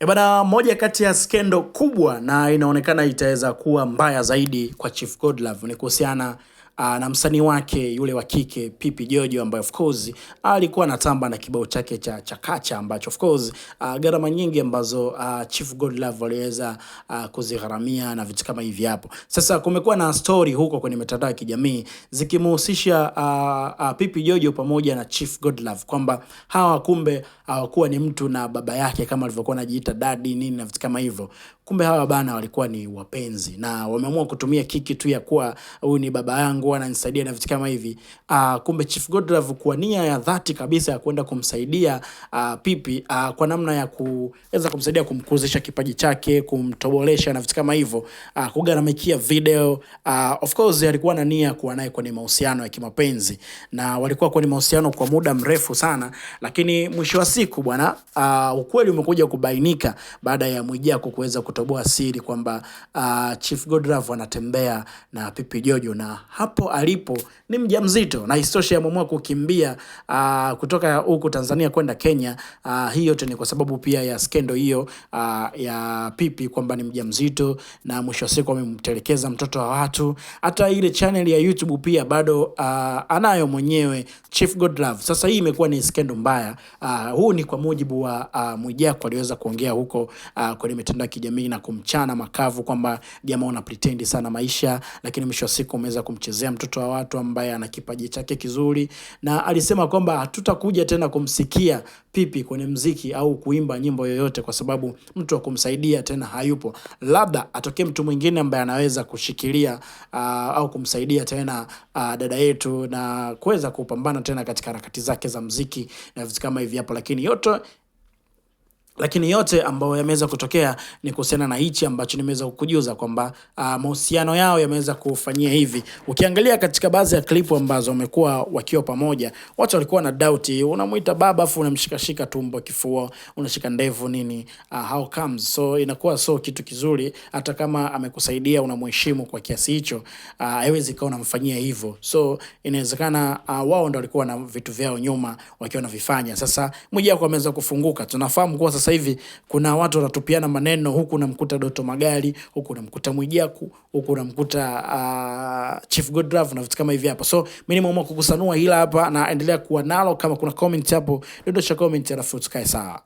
Bana, moja kati ya skendo kubwa na inaonekana itaweza kuwa mbaya zaidi kwa Chief Godlove ni kuhusiana na msanii wake yule wa kike Pipi Jojo, ambaye of course alikuwa anatamba na kibao chake cha Chakacha, ambacho of course gharama nyingi ambazo Chief Godlove aliweza kuzigharamia na vitu kama hivi hapo. Sasa kumekuwa na story huko kwenye mitandao ya kijamii zikimhusisha Pipi Jojo pamoja na Chief Godlove kwamba hawa kumbe hawakuwa ni mtu na baba yake kama alivyokuwa anajiita daddy nini na vitu kama hivyo. Kumbe hawa bana walikuwa ni wapenzi na wameamua kutumia kiki tu ya kuwa huyu ni baba yangu ananisaidia na vitu kama hivi. Kumbe Chief Godlove kwa nia ya dhati kabisa ya kwenda kumsaidia Pipi kwa namna ya kuweza kumsaidia kumkuzisha kipaji chake, kumtobolesha na vitu kama hivyo, kugharamikia video. Of course alikuwa na nia kuwa naye kwenye mahusiano ya kimapenzi na walikuwa kwenye mahusiano kwa muda mrefu sana, lakini mwisho wa siku bwana, ukweli umekuja kubainika baada ya Mwijaku kuweza kutoboa siri kwamba Chief Godlove anatembea na Pipi Jojo na hapo alipo ni mjamzito, na istoshe ameamua kukimbia kutoka huku Tanzania kwenda Kenya. Hii yote ni kwa sababu pia ya skendo hiyo ya Pipi kwamba ni mjamzito na mwisho wa siku amemtelekeza mtoto wa watu. Hata ile channel ya YouTube pia bado anayo mwenyewe Chief Godlove. Sasa hii imekuwa ni skendo mbaya. Huu ni kwa mujibu wa Mwijaku aliweza kuongea huko kwenye mitandao ya kijamii na kumchana makavu kwamba jamaa una pretend sana maisha, lakini mwisho wa siku umeweza kumchezea mtoto wa watu ambaye ana kipaji chake kizuri, na alisema kwamba hatutakuja tena kumsikia Pipi kwenye mziki au kuimba nyimbo yoyote kwa sababu mtu wa kumsaidia tena hayupo. Labda atokee mtu mwingine ambaye anaweza kushikilia au kumsaidia tena dada yetu na kuweza kupambana tena katika harakati zake za mziki na vitu kama hivi hapo, lakini yote ambayo yameweza kutokea ni kuhusiana na hichi ambacho nimeweza kukujuza kwamba mahusiano yao yameweza kufanyia hivi. Ukiangalia katika baadhi ya klipu ambazo wamekuwa wakiwa pamoja, watu walikuwa na doubt, unamuita baba afu unamshikashika tumbo, kifua, unashika ndevu nini, how comes? So inakuwa so kitu kizuri, hata kama amekusaidia unamheshimu kwa kiasi hicho, haiwezi kawa unamfanyia hivyo. So inawezekana wao ndio walikuwa na vitu vyao nyuma wakiwa wanavifanya. Sasa Mwijaku ameweza kufunguka. Tunafahamu kwa sasa hivi kuna watu wanatupiana maneno, huku unamkuta Doto Magari, huku unamkuta Mwijaku, huku unamkuta Chief Godlove na vitu kama hivi hapo. So mimi nimeamua kukusanua hila hapa na endelea kuwa nalo. Kama kuna comment hapo, dondosha comment alafu tukae sawa.